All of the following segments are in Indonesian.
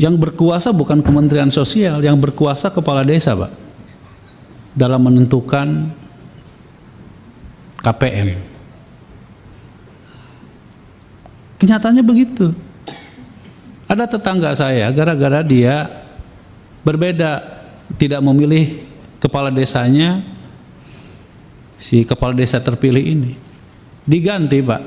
Yang berkuasa bukan Kementerian Sosial, yang berkuasa kepala desa, Pak, dalam menentukan KPM. Kenyataannya begitu. Ada tetangga saya, gara-gara dia berbeda, tidak memilih kepala desanya, si kepala desa terpilih ini diganti, Pak.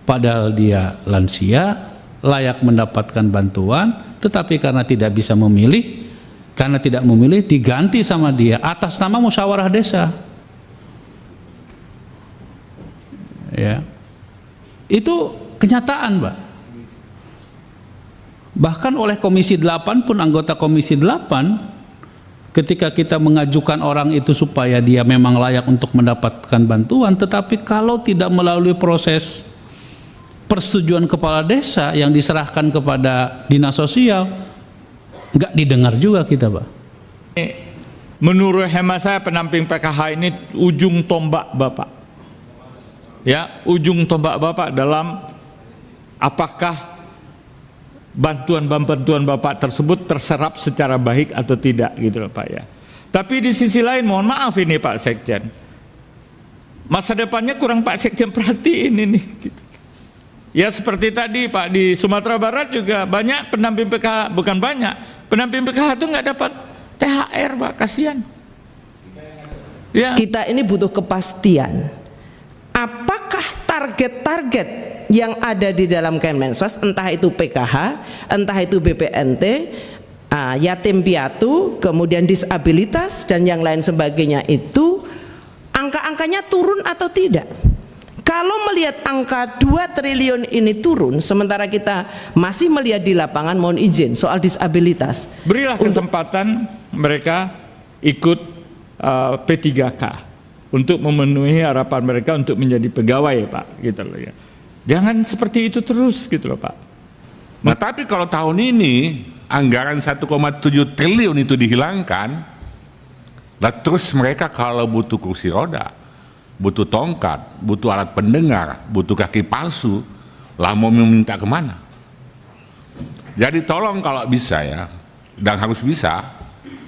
Padahal dia lansia, layak mendapatkan bantuan, tetapi karena tidak bisa memilih, karena tidak memilih, diganti sama dia atas nama musyawarah desa. Ya, itu kenyataan, Pak. Bahkan oleh Komisi 8 pun, anggota Komisi 8, ketika kita mengajukan orang itu supaya dia memang layak untuk mendapatkan bantuan, tetapi kalau tidak melalui proses persetujuan kepala desa yang diserahkan kepada dinas sosial, nggak didengar juga kita, Pak. Menurut hemat saya, pendamping PKH ini ujung tombak Bapak. Ya, ujung tombak Bapak dalam apakah bantuan Bapak tersebut terserap secara baik atau tidak, gitu loh, Pak, ya. Tapi di sisi lain, mohon maaf ini Pak Sekjen, masa depannya kurang Pak Sekjen perhatiin ini, gitu. Ya seperti tadi Pak, di Sumatera Barat juga banyak pendamping PKH, bukan banyak, pendamping PKH itu nggak dapat THR, Pak, kasihan. Ya. Kita ini butuh kepastian. Apakah target-target yang ada di dalam Kemensos, entah itu PKH, entah itu BPNT, yatim piatu, kemudian disabilitas dan yang lain sebagainya, itu angka-angkanya turun atau tidak? Kalau melihat angka 2 triliun ini turun, sementara kita masih melihat di lapangan, mohon izin, soal disabilitas. Berilah kesempatan mereka ikut P3K untuk memenuhi harapan mereka untuk menjadi pegawai, Pak, gitu loh, ya. Jangan seperti itu terus, gitu loh, Pak. Nah, tapi kalau tahun ini anggaran 1,7 triliun itu dihilangkan, nah terus mereka kalau butuh kursi roda, butuh tongkat, butuh alat pendengar, butuh kaki palsu, lah mau meminta kemana? Jadi tolong kalau bisa ya, dan harus bisa,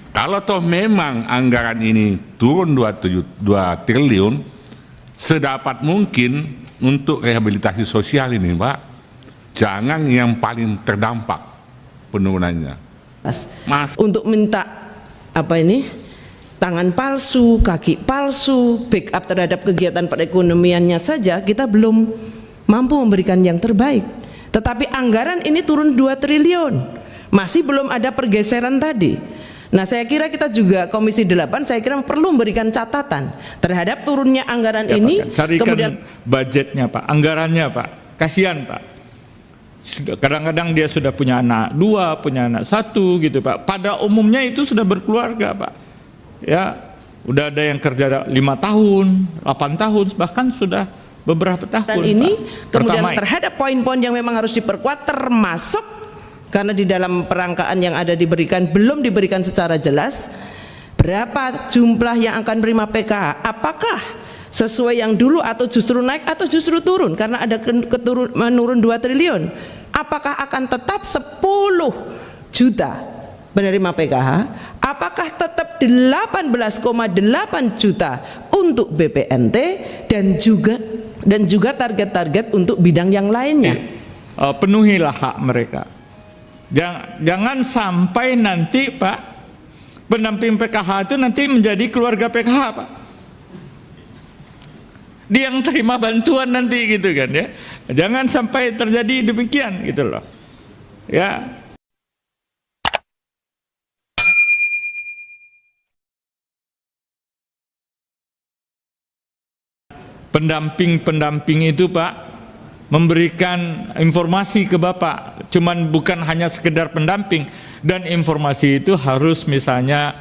kalau toh memang anggaran ini turun 2 triliun, sedapat mungkin untuk rehabilitasi sosial ini, Pak, jangan yang paling terdampak penurunannya. Untuk minta apa ini? Tangan palsu, kaki palsu, backup terhadap kegiatan perekonomiannya saja kita belum mampu memberikan yang terbaik. Tetapi anggaran ini turun 2 triliun, masih belum ada pergeseran tadi. Nah, saya kira kita juga Komisi 8, saya kira perlu memberikan catatan terhadap turunnya anggaran ya, ini. Pak, carikan kemudian budgetnya, Pak, anggarannya, Pak. Kasihan, Pak. Kadang-kadang dia sudah punya anak 2, punya anak 1, gitu, Pak. Pada umumnya itu sudah berkeluarga, Pak. Ya, udah ada yang kerja 5 tahun, 8 tahun, bahkan sudah beberapa tahun. Dan ini Pak. kemudian terhadap poin-poin yang memang harus diperkuat, termasuk karena di dalam perangkaan yang ada belum diberikan secara jelas berapa jumlah yang akan menerima PKH, apakah sesuai yang dulu atau justru naik atau justru turun karena ada menurun 2 triliun, apakah akan tetap 10 juta penerima PKH, apakah tetap 18,8 juta untuk BPNT dan juga target-target untuk bidang yang lainnya. Penuhilah hak mereka. Jangan sampai nanti, Pak, pendamping PKH itu nanti menjadi keluarga PKH, Pak. Dia yang terima bantuan nanti, gitu kan, ya. Jangan sampai terjadi demikian, gitu loh. Ya. Pendamping itu, Pak, memberikan informasi ke Bapak, cuman bukan hanya sekedar pendamping, dan informasi itu harus misalnya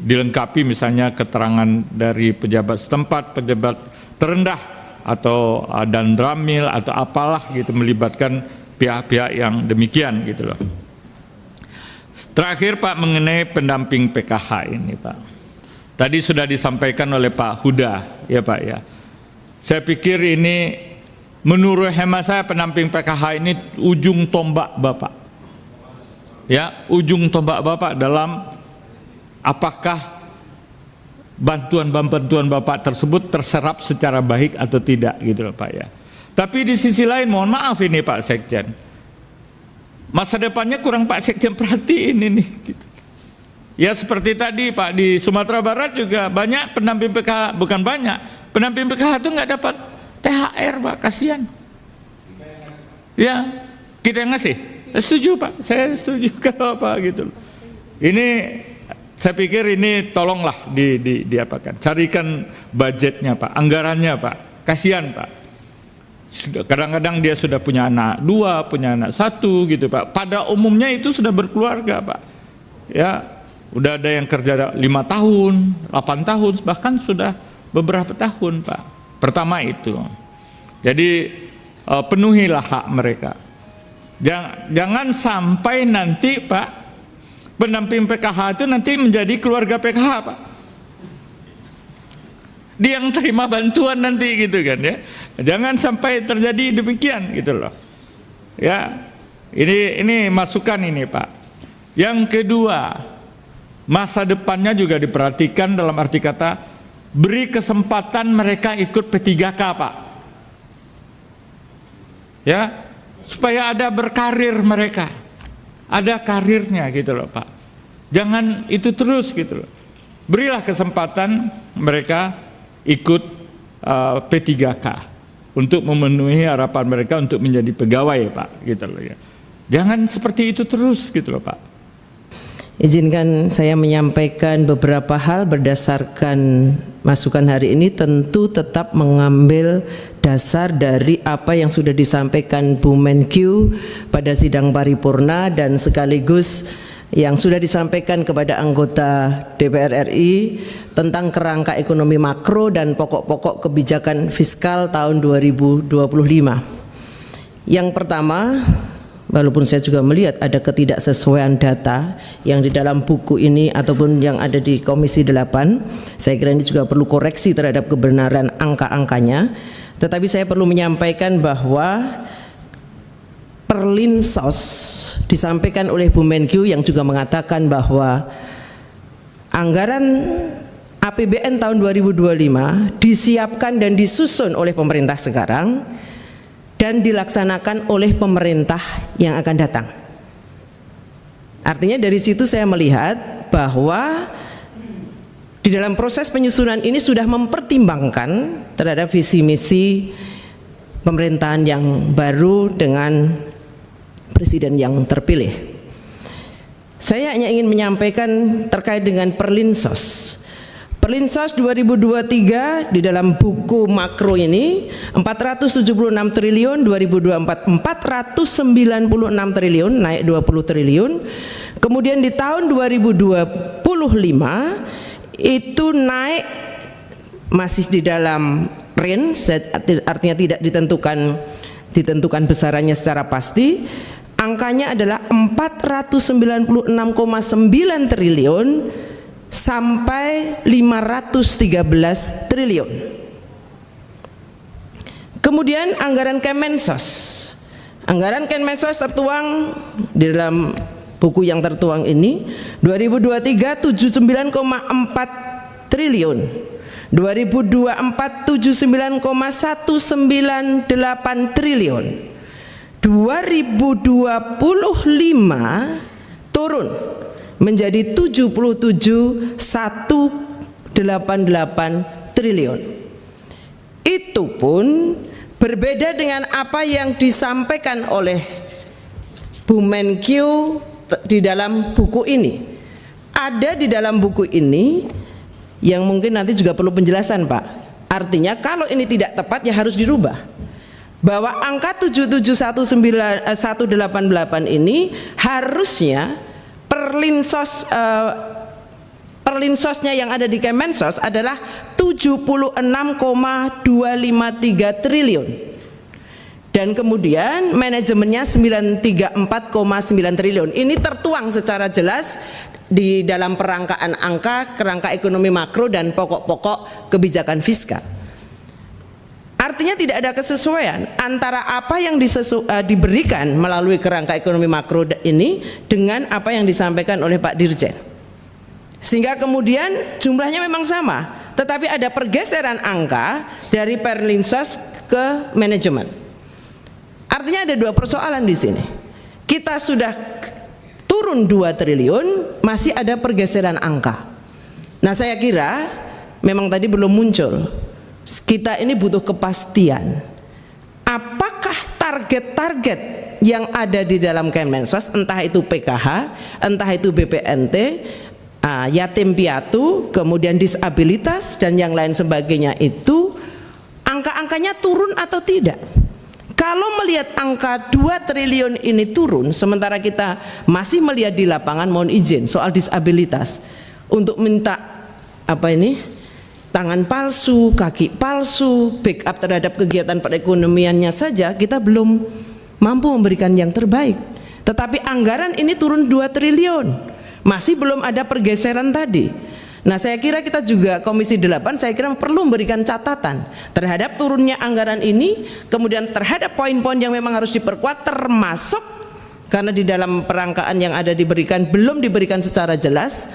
dilengkapi misalnya keterangan dari pejabat setempat, pejabat terendah, atau dan Ramil atau apalah gitu, melibatkan pihak-pihak yang demikian, gitu loh. Terakhir, Pak, mengenai pendamping PKH ini, Pak. Tadi sudah disampaikan oleh Pak Huda, ya Pak, ya. Saya pikir ini menurut hemat saya pendamping PKH ini ujung tombak Bapak. Ya, ujung tombak Bapak dalam apakah bantuan Bapak tersebut terserap secara baik atau tidak gitu loh Pak ya. Tapi di sisi lain mohon maaf ini Pak Sekjen, masa depannya kurang Pak Sekjen perhatiin ini gitu. Ya seperti tadi Pak, di Sumatera Barat juga banyak pendamping PKH, bukan banyak, pendamping PKH itu nggak dapat THR Pak, kasihan. Ya, kita yang ngasih. Setuju Pak, saya setuju kalau Pak gitu. Ini saya pikir ini tolonglah diapakan, carikan budgetnya Pak, anggarannya Pak, kasihan Pak. Kadang-kadang dia sudah punya anak 2, punya anak 1 gitu Pak. Pada umumnya itu sudah berkeluarga Pak. Ya, udah ada yang kerja 5 tahun, 8 tahun, bahkan sudah beberapa tahun Pak. Pertama itu. Jadi penuhilah hak mereka. Jangan sampai nanti Pak, pendamping PKH itu nanti menjadi keluarga PKH Pak. Dia yang terima bantuan nanti gitu kan ya. Jangan sampai terjadi demikian gitu loh. Ya, ini masukan ini Pak. Yang kedua, masa depannya juga diperhatikan dalam arti kata beri kesempatan mereka ikut P3K Pak. Ya, supaya ada berkarir mereka, ada karirnya gitu loh Pak. Jangan itu terus gitu loh. Berilah kesempatan mereka ikut P3K untuk memenuhi harapan mereka untuk menjadi pegawai Pak gitu loh ya. Jangan seperti itu terus gitu loh Pak. Izinkan saya menyampaikan beberapa hal berdasarkan masukan hari ini, tentu tetap mengambil dasar dari apa yang sudah disampaikan Bu Menkyu pada sidang paripurna dan sekaligus yang sudah disampaikan kepada anggota DPR RI tentang kerangka ekonomi makro dan pokok-pokok kebijakan fiskal tahun 2025. Yang pertama, walaupun saya juga melihat ada ketidaksesuaian data yang di dalam buku ini ataupun yang ada di Komisi 8, saya kira ini juga perlu koreksi terhadap kebenaran angka-angkanya. Tetapi saya perlu menyampaikan bahwa Perlinsos disampaikan oleh Bu Menkyu yang juga mengatakan bahwa anggaran APBN tahun 2025 disiapkan dan disusun oleh pemerintah sekarang dan dilaksanakan oleh pemerintah yang akan datang. Artinya dari situ saya melihat bahwa di dalam proses penyusunan ini sudah mempertimbangkan terhadap visi misi pemerintahan yang baru dengan presiden yang terpilih. Saya hanya ingin menyampaikan terkait dengan Perlinsos. Perlinsos 2023 di dalam buku makro ini 476 triliun, 2024 496 triliun, naik 20 triliun. Kemudian di tahun 2025 itu naik masih di dalam range, artinya tidak ditentukan besarannya secara pasti. Angkanya adalah 496,9 triliun sampai 513 triliun. Kemudian anggaran Kemensos. Anggaran Kemensos tertuang di dalam buku yang tertuang ini 2023 79,4 triliun. 2024 79,198 triliun. 2025 turun menjadi 77,188 triliun. Itu pun berbeda dengan apa yang disampaikan oleh Bu Menkyu di dalam buku ini. Ada di dalam buku ini yang mungkin nanti juga perlu penjelasan Pak. Artinya kalau ini tidak tepat ya harus dirubah. Bahwa angka 77,188 ini harusnya Perlinsosnya yang ada di Kemensos adalah 76,253 triliun. Dan kemudian manajemennya 934,9 triliun. Ini tertuang secara jelas di dalam perangkaan angka, kerangka ekonomi makro dan pokok-pokok kebijakan fiskal. Artinya tidak ada kesesuaian antara apa yang diberikan melalui kerangka ekonomi makro ini dengan apa yang disampaikan oleh Pak Dirjen. Sehingga kemudian jumlahnya memang sama, tetapi ada pergeseran angka dari Perlinsos ke manajemen. Artinya ada dua persoalan di sini. Kita sudah turun 2 triliun, masih ada pergeseran angka. Nah, saya kira memang tadi belum muncul. Kita ini butuh kepastian. Apakah target-target yang ada di dalam Kemensos, entah itu PKH, entah itu BPNT, yatim piatu, kemudian disabilitas dan yang lain sebagainya, itu angka-angkanya turun atau tidak? Kalau melihat angka 2 triliun ini turun, sementara kita masih melihat di lapangan, mohon izin, soal disabilitas untuk minta tangan palsu, kaki palsu, backup terhadap kegiatan perekonomiannya saja kita belum mampu memberikan yang terbaik. Tetapi anggaran ini turun 2 triliun, masih belum ada pergeseran tadi. Nah, saya kira kita juga Komisi 8 saya kira perlu memberikan catatan terhadap turunnya anggaran ini, kemudian terhadap poin-poin yang memang harus diperkuat, termasuk karena di dalam perangkaan yang ada belum diberikan secara jelas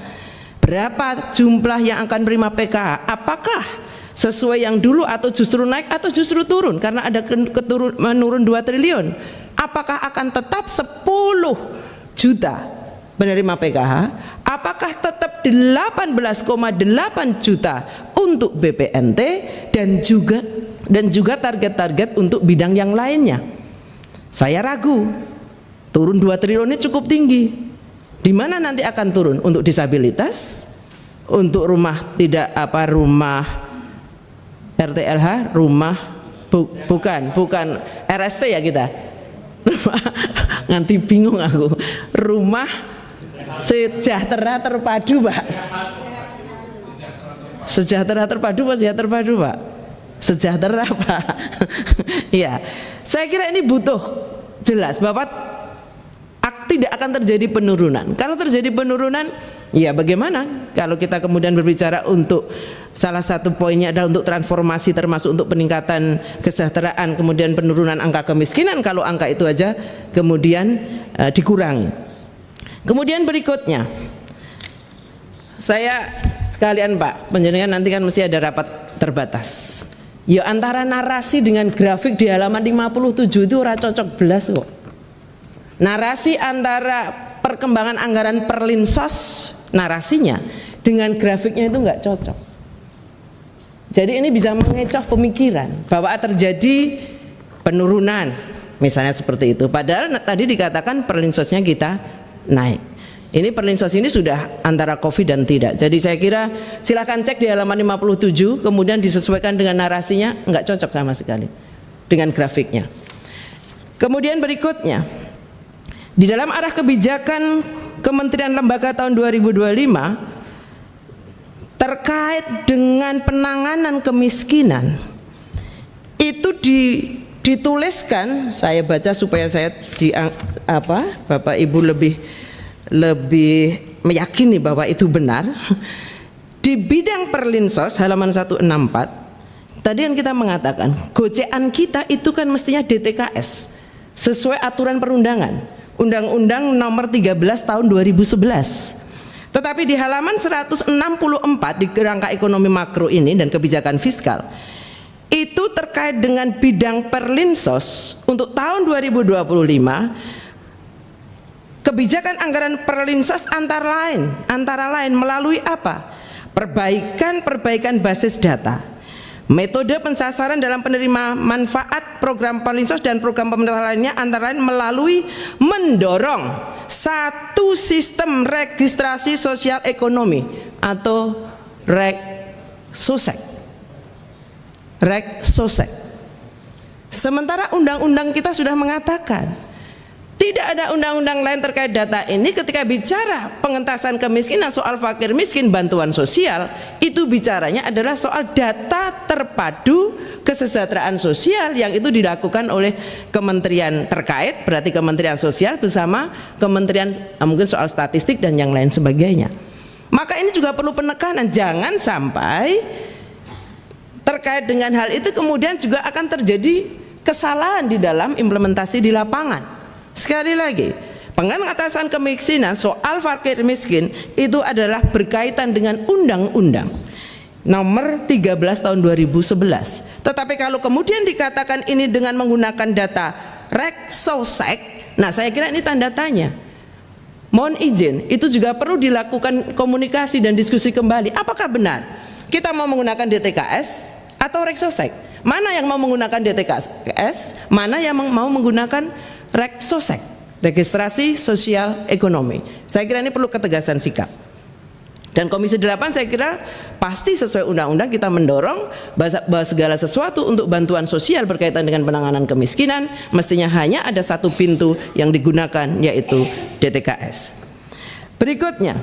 berapa jumlah yang akan menerima PKH, apakah sesuai yang dulu atau justru naik atau justru turun karena ada menurun 2 triliun, apakah akan tetap 10 juta penerima PKH, apakah tetap 18,8 juta untuk BPNT dan juga target-target untuk bidang yang lainnya. Saya ragu, turun 2 triliun ini cukup tinggi. Di mana nanti akan turun? Untuk disabilitas, untuk rumah RTLH, bukan RST ya kita. Nganti bingung aku. Rumah sejahtera terpadu, Pak. Sejahtera terpadu Pak. Sejahtera, Pak. Ya, saya kira ini butuh jelas bahwa tidak akan terjadi penurunan. Kalau terjadi penurunan, ya bagaimana? Kalau kita kemudian berbicara untuk salah satu poinnya adalah untuk transformasi, termasuk untuk peningkatan kesejahteraan, kemudian penurunan angka kemiskinan, kalau angka itu aja kemudian dikurangi. Kemudian berikutnya, saya sekalian Pak, penjenengan nanti kan mesti ada rapat terbatas. Ya, antara narasi dengan grafik di halaman 57 itu ora cocok belas kok. Narasi antara perkembangan anggaran Perlinsos, narasinya dengan grafiknya itu nggak cocok. Jadi ini bisa mengecoh pemikiran bahwa terjadi penurunan, misalnya seperti itu. Padahal tadi dikatakan Perlinsosnya kita naik. Ini Perlinsos ini sudah antara COVID dan tidak. Jadi saya kira silakan cek di halaman 57, kemudian disesuaikan dengan narasinya, nggak cocok sama sekali dengan grafiknya. Kemudian berikutnya, di dalam arah kebijakan Kementerian Lembaga tahun 2025 terkait dengan penanganan kemiskinan, itu dituliskan, saya baca supaya saya Bapak Ibu lebih meyakini bahwa itu benar. Di bidang Perlinsos halaman 164 tadi yang kita mengatakan gocean kita itu kan mestinya DTKS sesuai aturan perundangan Undang-Undang Nomor 13 Tahun 2011. Tetapi di halaman 164 di kerangka ekonomi makro ini dan kebijakan fiskal itu terkait dengan bidang Perlinsos untuk tahun 2025, kebijakan anggaran Perlinsos antara lain melalui apa? Perbaikan basis data, metode pensasaran dalam penerima manfaat program Perlinsos dan program pemerintah lainnya, antara lain melalui mendorong satu sistem registrasi sosial ekonomi atau REG-SOSEK. Sementara undang-undang kita sudah mengatakan tidak ada undang-undang lain terkait data ini. Ketika bicara pengentasan kemiskinan, soal fakir miskin, bantuan sosial, itu bicaranya adalah soal data terpadu kesejahteraan sosial yang itu dilakukan oleh kementerian terkait, berarti Kementerian Sosial bersama kementerian mungkin soal statistik dan yang lain sebagainya. Maka ini juga perlu penekanan, jangan sampai terkait dengan hal itu kemudian juga akan terjadi kesalahan di dalam implementasi di lapangan. Sekali lagi, pengentasan kemiskinan, soal fakir miskin itu adalah berkaitan dengan undang-undang nomor 13 tahun 2011. Tetapi kalau kemudian dikatakan ini dengan menggunakan data Reksosek, nah saya kira ini tanda tanya. Mohon izin, itu juga perlu dilakukan komunikasi dan diskusi kembali. Apakah benar kita mau menggunakan DTKS atau Reksosek? Mana yang mau menggunakan DTKS, mana yang mau menggunakan Reksosek, registrasi sosial ekonomi. Saya kira ini perlu ketegasan sikap. Dan Komisi 8 saya kira pasti sesuai undang-undang kita mendorong bahwa segala sesuatu untuk bantuan sosial berkaitan dengan penanganan kemiskinan mestinya hanya ada satu pintu yang digunakan, yaitu DTKS. Berikutnya,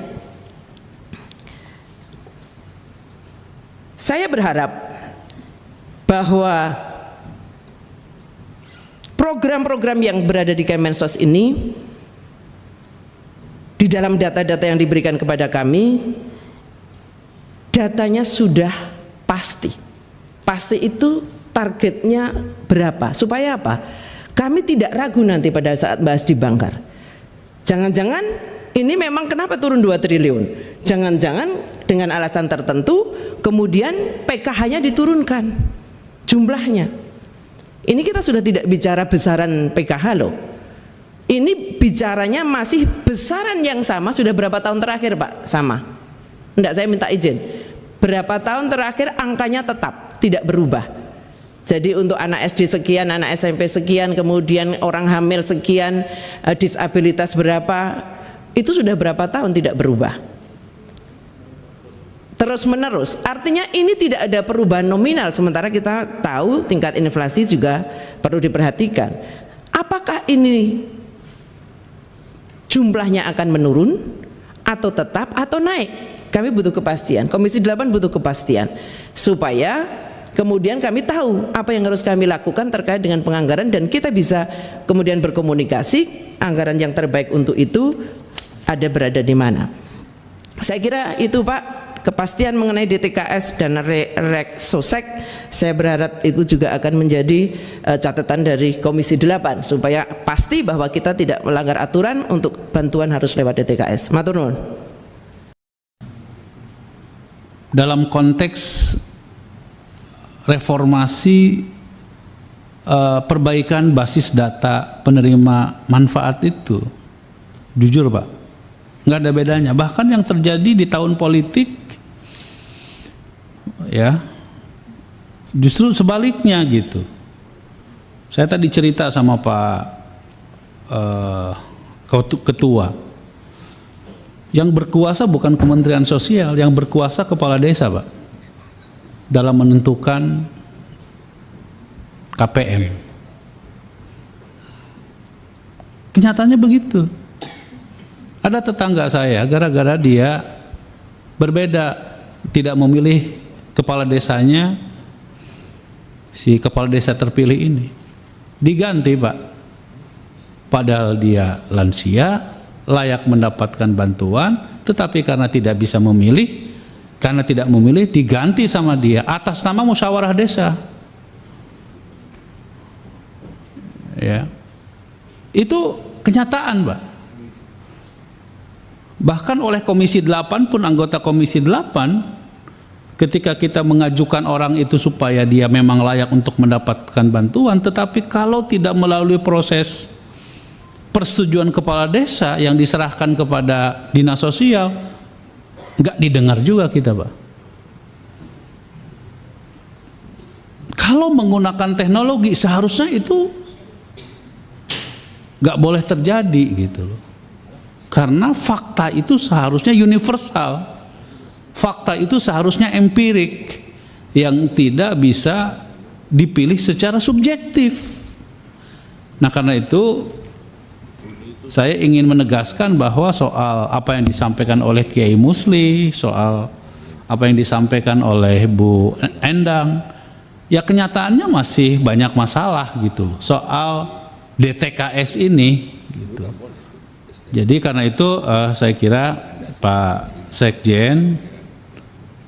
saya berharap bahwa program-program yang berada di Kemensos ini, di dalam data-data yang diberikan kepada kami, datanya sudah pasti. Pasti itu targetnya berapa? Supaya apa? Kami tidak ragu nanti pada saat bahas di Banggar. Jangan-jangan ini memang kenapa turun 2 triliun? Jangan-jangan dengan alasan tertentu kemudian PKH-nya diturunkan jumlahnya. Ini kita sudah tidak bicara besaran PKH loh. Ini bicaranya masih besaran yang sama. Sudah berapa tahun terakhir Pak? Sama. Enggak, saya minta izin. Berapa tahun terakhir angkanya tetap tidak berubah. Jadi untuk anak SD sekian, anak SMP sekian, kemudian orang hamil sekian, disabilitas berapa, itu sudah berapa tahun tidak berubah. Terus menerus, artinya ini tidak ada perubahan nominal, sementara kita tahu tingkat inflasi juga perlu diperhatikan. Apakah ini jumlahnya akan menurun atau tetap atau naik? Kami butuh kepastian, Komisi 8 butuh kepastian supaya kemudian kami tahu apa yang harus kami lakukan terkait dengan penganggaran dan kita bisa kemudian berkomunikasi anggaran yang terbaik untuk itu ada berada di mana. Saya kira itu Pak, kepastian mengenai DTKS dan Reksosek saya berharap itu juga akan menjadi catatan dari Komisi 8 supaya pasti bahwa kita tidak melanggar aturan untuk bantuan harus lewat DTKS. Matur nuwun. Dalam konteks reformasi perbaikan basis data penerima manfaat itu, jujur Pak, nggak ada bedanya. Bahkan yang terjadi di tahun politik, ya, justru sebaliknya gitu. Saya tadi cerita sama Pak Ketua, yang berkuasa bukan Kementerian Sosial, yang berkuasa kepala desa Pak, dalam menentukan KPM. Kenyataannya begitu. Ada tetangga saya, gara-gara dia berbeda, tidak memilih kepala desanya, si kepala desa terpilih ini diganti Pak, padahal dia lansia, layak mendapatkan bantuan, tetapi karena tidak bisa memilih, karena tidak memilih diganti sama dia atas nama musyawarah desa. Ya, itu kenyataan Pak. Bahkan oleh Komisi 8 pun, anggota Komisi 8, ketika kita mengajukan orang itu supaya dia memang layak untuk mendapatkan bantuan, tetapi kalau tidak melalui proses persetujuan kepala desa yang diserahkan kepada dinas sosial, nggak didengar juga kita Pak. Kalau menggunakan teknologi seharusnya itu nggak boleh terjadi gitu loh. Karena fakta itu seharusnya universal, fakta itu seharusnya empirik yang tidak bisa dipilih secara subjektif. Nah karena itu saya ingin menegaskan bahwa soal apa yang disampaikan oleh Kiai Musli, soal apa yang disampaikan oleh Bu Endang, ya kenyataannya masih banyak masalah gitu soal DTKS ini gitu. Jadi karena itu saya kira Pak Sekjen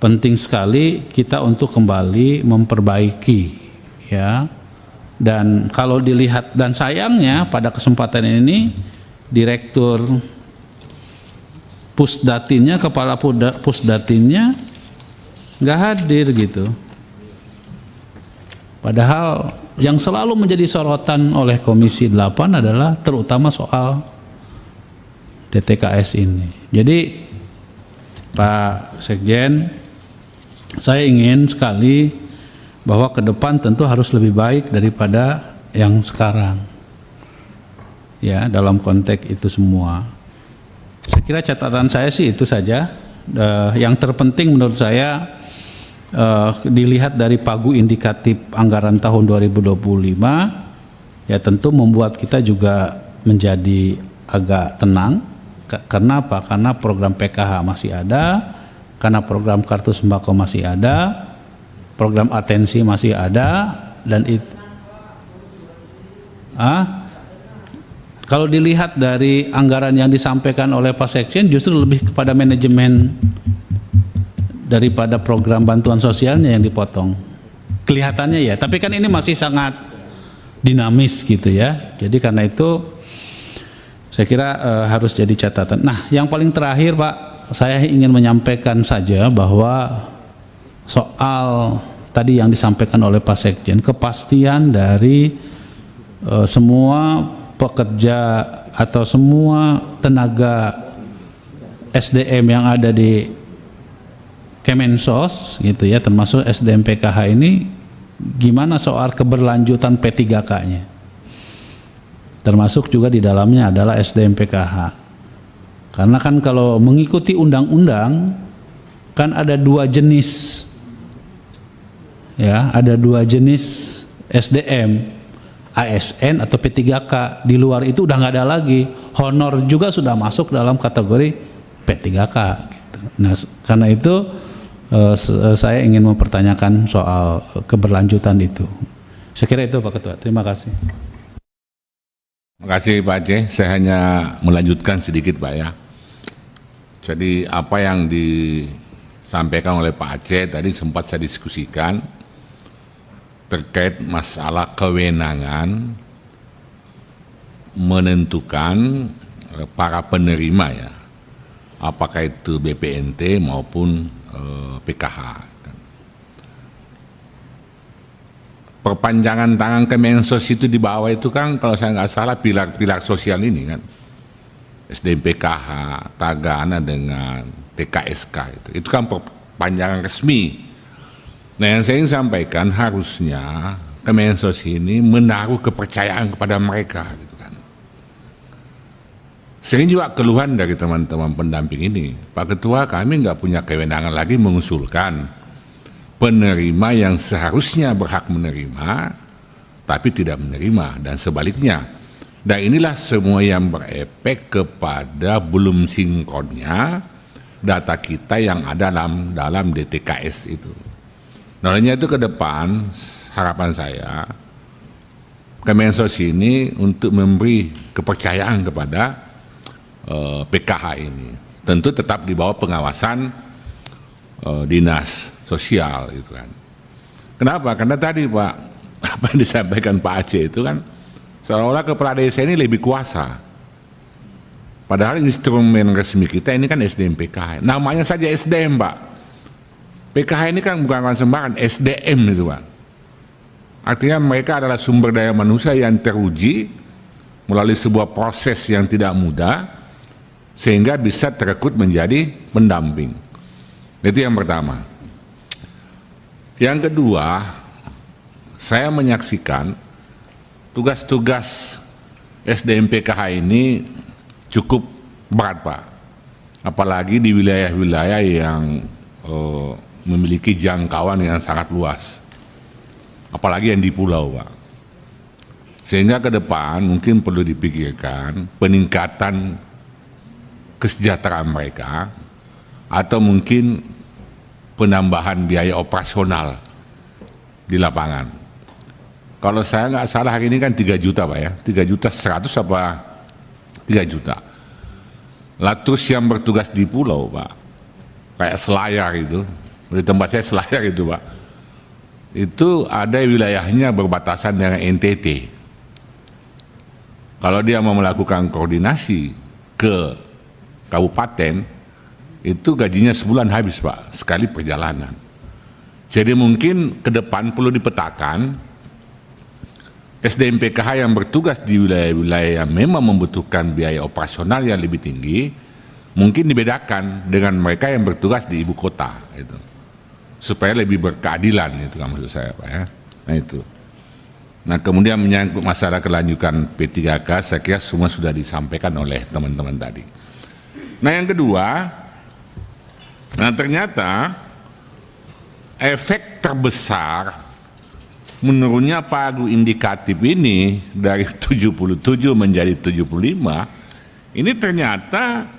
penting sekali kita untuk kembali memperbaiki, ya. Dan kalau dilihat, dan sayangnya pada kesempatan ini Direktur Pusdatinnya, Kepala Pusdatinnya nggak hadir gitu. Padahal yang selalu menjadi sorotan oleh Komisi 8 adalah terutama soal DTKS ini. Jadi Pak Sekjen, saya ingin sekali bahwa ke depan tentu harus lebih baik daripada yang sekarang. Ya, dalam konteks itu semua. Saya kira catatan saya sih itu saja. Yang terpenting menurut saya dilihat dari pagu indikatif anggaran tahun 2025, ya tentu membuat kita juga menjadi agak tenang. Karena apa? Karena program PKH masih ada, karena program kartu sembako masih ada, program atensi masih ada, dan itu kalau dilihat dari anggaran yang disampaikan oleh Pak Sekjen justru lebih kepada manajemen daripada program bantuan sosialnya yang dipotong. Kelihatannya ya, tapi kan ini masih sangat dinamis gitu ya. Jadi karena itu saya kira harus jadi catatan. Nah, yang paling terakhir Pak, saya ingin menyampaikan saja bahwa soal tadi yang disampaikan oleh Pak Sekjen, kepastian dari semua pekerja atau semua tenaga SDM yang ada di Kemensos gitu ya, termasuk SDM PKH ini, gimana soal keberlanjutan P3K-nya, termasuk juga di dalamnya adalah SDM PKH. Karena kan kalau mengikuti undang-undang kan ada dua jenis, ya, ada dua jenis SDM, ASN atau P3K. Di luar itu udah nggak ada lagi. Honor juga sudah masuk dalam kategori P3K gitu. Nah, karena itu saya ingin mempertanyakan soal keberlanjutan itu. Saya kira itu Pak Ketua. Terima kasih. Terima kasih Pak Aceh. Saya hanya melanjutkan sedikit Pak ya. Jadi apa yang disampaikan oleh Pak Aceh tadi sempat saya diskusikan terkait masalah kewenangan menentukan para penerima ya, apakah itu BPNT maupun PKH. Perpanjangan tangan Kemensos itu di bawah itu kan kalau saya nggak salah pilar-pilar sosial ini kan, SDM PKH, Tagana dengan TKSK itu kan perpanjangan resmi. Nah, yang saya ingin sampaikan harusnya Kemensos ini menaruh kepercayaan kepada mereka gitu kan. Sering juga keluhan dari teman-teman pendamping ini, Pak Ketua, kami nggak punya kewenangan lagi mengusulkan penerima yang seharusnya berhak menerima tapi tidak menerima dan sebaliknya. Dan inilah semua yang berefek kepada belum sinkronnya data kita yang ada dalam DTKS itu. Nah, itu ke depan harapan saya Kemensos ini untuk memberi kepercayaan kepada PKH ini, tentu tetap di bawah pengawasan dinas sosial itu kan. Kenapa? Karena tadi Pak, apa yang disampaikan Pak Aceh itu kan seolah-olah kepala desa ini lebih kuasa. Padahal instrumen resmi kita ini kan SDM PKH. Namanya saja SDM Pak. PKH ini kan bukan sembarangan, SDM itu Pak. Artinya mereka adalah sumber daya manusia yang teruji melalui sebuah proses yang tidak mudah sehingga bisa terekrut menjadi pendamping. Itu yang pertama. Yang kedua, saya menyaksikan tugas-tugas SDM PKH ini cukup berat Pak. Apalagi di wilayah-wilayah yang memiliki jangkauan yang sangat luas, apalagi yang di pulau Pak. Sehingga ke depan mungkin perlu dipikirkan peningkatan kesejahteraan mereka atau mungkin penambahan biaya operasional di lapangan. Kalau saya nggak salah hari ini kan 3 juta Pak ya, 3 juta 100 apa 3 juta. Latus yang bertugas di pulau Pak, kayak Selayar itu Di tempat saya Selayar itu Pak, itu ada wilayahnya berbatasan dengan NTT. Kalau dia mau melakukan koordinasi ke kabupaten, itu gajinya sebulan habis Pak, sekali perjalanan. Jadi mungkin ke depan perlu dipetakan SDM PKH yang bertugas di wilayah-wilayah yang memang membutuhkan biaya operasional yang lebih tinggi, mungkin dibedakan dengan mereka yang bertugas di ibu kota, itu, supaya lebih berkeadilan, itu kan maksud saya Pak ya. Nah itu. Nah kemudian menyangkut masalah kelanjutan P3K, saya kira semua sudah disampaikan oleh teman-teman tadi. Nah yang kedua, nah ternyata efek terbesar menurunnya pagu indikatif ini dari 77 menjadi 75, ini ternyata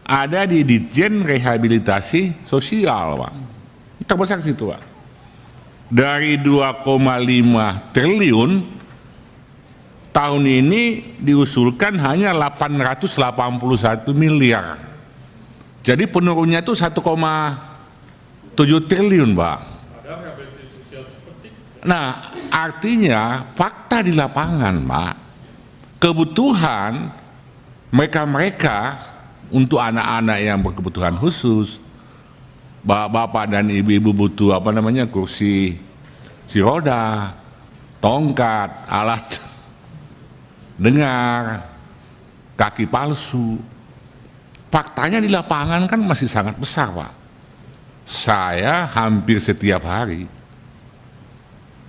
ada di Ditjen Rehabilitasi Sosial Pak. Terbesar situ Pak. Dari 2,5 triliun tahun ini diusulkan hanya 881 miliar. Jadi penurunnya itu 1,7 triliun Pak. Nah artinya fakta di lapangan Pak, kebutuhan mereka-mereka untuk anak-anak yang berkebutuhan khusus, bapak-bapak dan ibu-ibu butuh kursi roda, tongkat, alat dengar, kaki palsu. Faktanya di lapangan kan masih sangat besar Pak. Saya hampir setiap hari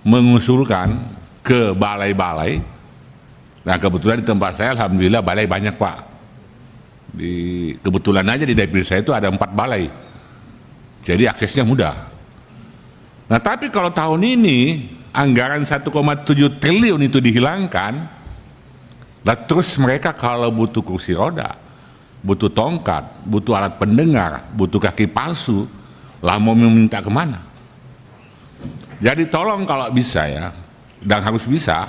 mengusulkan ke balai-balai. Nah kebetulan di tempat saya alhamdulillah balai banyak Pak. Kebetulan aja di dapil saya itu ada 4 balai. Jadi aksesnya mudah. Nah tapi kalau tahun ini anggaran 1,7 triliun itu dihilangkan, nah terus mereka kalau butuh kursi roda, butuh tongkat, butuh alat pendengar, butuh kaki palsu, lah mau meminta kemana? Jadi tolong kalau bisa ya, dan harus bisa,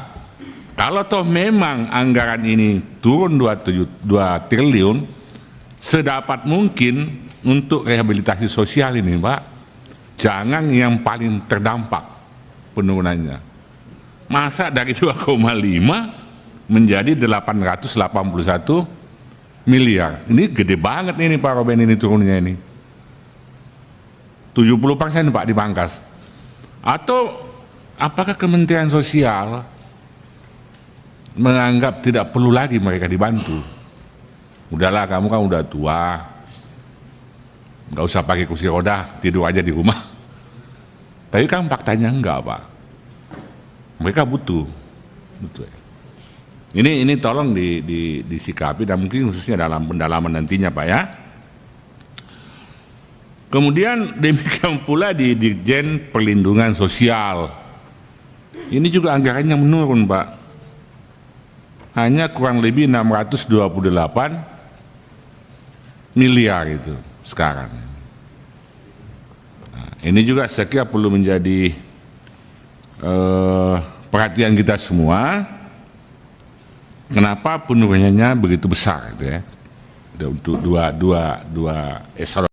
kalau toh memang anggaran ini turun 2 triliun, sedapat mungkin untuk rehabilitasi sosial ini Pak, jangan yang paling terdampak penurunannya. Masa dari 2,5 menjadi 881 miliar, ini gede banget ini Pak Robin, ini turunnya ini 70% Pak dipangkas. Atau apakah Kementerian Sosial menganggap tidak perlu lagi mereka dibantu? Udahlah kamu kan udah tua, nggak usah pakai kursi roda, tidur aja di rumah. Tapi kan faktanya enggak Pak, mereka butuh. Ini tolong disikapi dan mungkin khususnya dalam pendalaman nantinya Pak ya. Kemudian demikian pula di Ditjen Perlindungan Sosial, ini juga anggarannya menurun Pak, hanya kurang lebih 628 miliar itu sekarang. Nah, ini juga saya kira perlu menjadi perhatian kita semua, kenapa penurunannya begitu besar gitu ya, untuk dua eselon